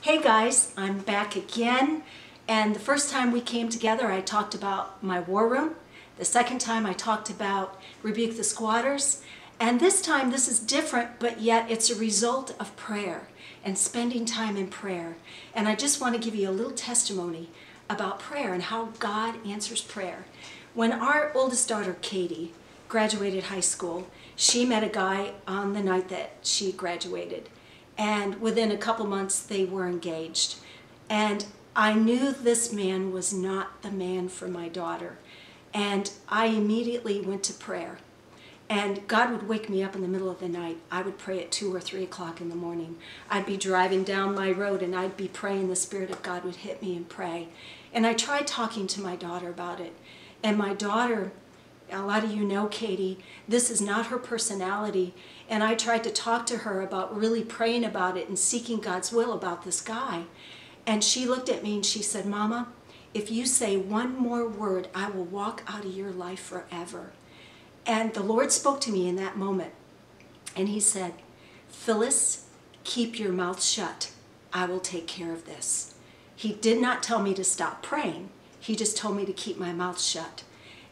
Hey guys, I'm back again, and the first time we came together I talked about my war room. The second time I talked about Rebuke the Squatters, and this time this is different, but yet it's a result of prayer and spending time in prayer. And I just want to give you a little testimony about prayer and how God answers prayer. When our oldest daughter Katie graduated high school, she met a guy on the night that she graduated. And within a couple months, they were engaged. And I knew this man was not the man for my daughter. And I immediately went to prayer. And God would wake me up in the middle of the night. I would pray at 2 or 3 o'clock in the morning. I'd be driving down my road and I'd be praying. The Spirit of God would hit me and pray. And I tried talking to my daughter about it. And my daughter, a lot of you know Katie, this is not her personality. And I tried to talk to her about really praying about it and seeking God's will about this guy. And she looked at me and she said, "Mama, if you say one more word, I will walk out of your life forever." And the Lord spoke to me in that moment. And he said, "Phyllis, keep your mouth shut. I will take care of this." He did not tell me to stop praying. He just told me to keep my mouth shut.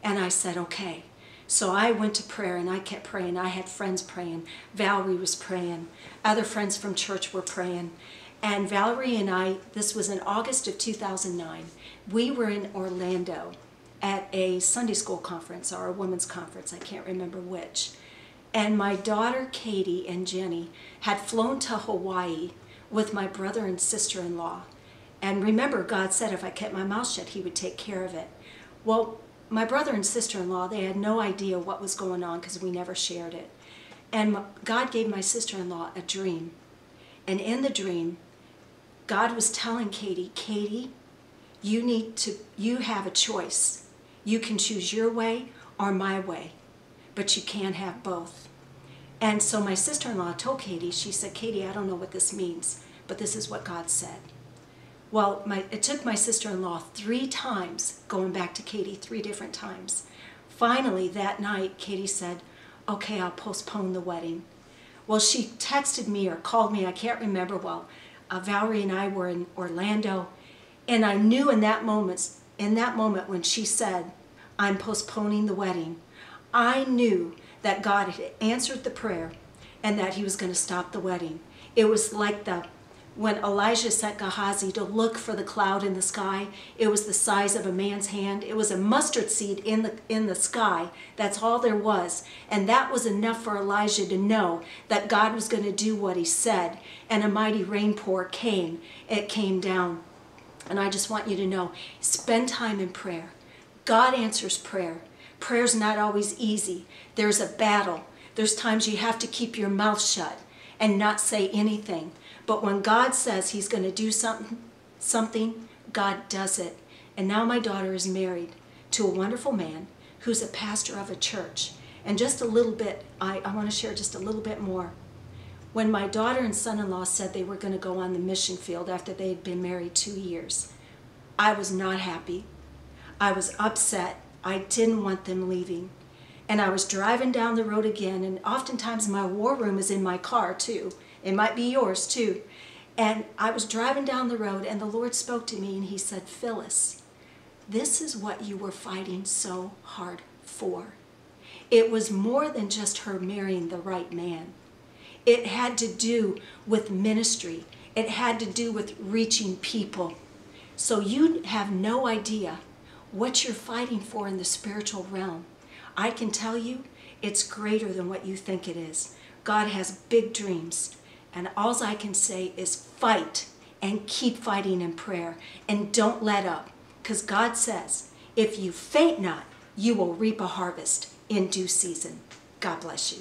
And I said, okay. So I went to prayer and I kept praying. I had friends praying. Valerie was praying. Other friends from church were praying. And Valerie and I, this was in August of 2009, we were in Orlando at a Sunday school conference or a women's conference, I can't remember which. And my daughter Katie and Jenny had flown to Hawaii with my brother and sister-in-law. And remember, God said if I kept my mouth shut, he would take care of it. Well, my brother and sister-in-law, they had no idea what was going on because we never shared it. And God gave my sister-in-law a dream. And in the dream, God was telling Katie, "Katie, you have a choice. You can choose your way or my way, but you can't have both." And so my sister-in-law told Katie, she said, "Katie, I don't know what this means, but this is what God said." Well, it took my sister-in-law 3 times, going back to Katie 3 different times. Finally, that night, Katie said, "Okay, I'll postpone the wedding." Well, she texted me or called me, I can't remember. Well, Valerie and I were in Orlando, and I knew in that moment when she said, "I'm postponing the wedding," I knew that God had answered the prayer and that he was going to stop the wedding. It was like when Elijah sent Gehazi to look for the cloud in the sky. It was the size of a man's hand. It was a mustard seed in the sky. That's all there was. And that was enough for Elijah to know that God was going to do what he said. And a mighty rainpour came. It came down. And I just want you to know, spend time in prayer. God answers prayer. Prayer's not always easy. There's a battle. There's times you have to keep your mouth shut and not say anything. But when God says he's going to do something, God does it. And now my daughter is married to a wonderful man who's a pastor of a church. And just a little bit, I want to share just a little bit more. When my daughter and son-in-law said they were going to go on the mission field after they had been married 2 years, I was not happy. I was upset. I didn't want them leaving. And I was driving down the road again, and oftentimes my war room is in my car too. It might be yours too. And I was driving down the road and the Lord spoke to me and he said, "Phyllis, this is what you were fighting so hard for." It was more than just her marrying the right man. It had to do with ministry. It had to do with reaching people. So you have no idea what you're fighting for in the spiritual realm. I can tell you, it's greater than what you think it is. God has big dreams. And all I can say is fight and keep fighting in prayer and don't let up. Because God says, if you faint not, you will reap a harvest in due season. God bless you.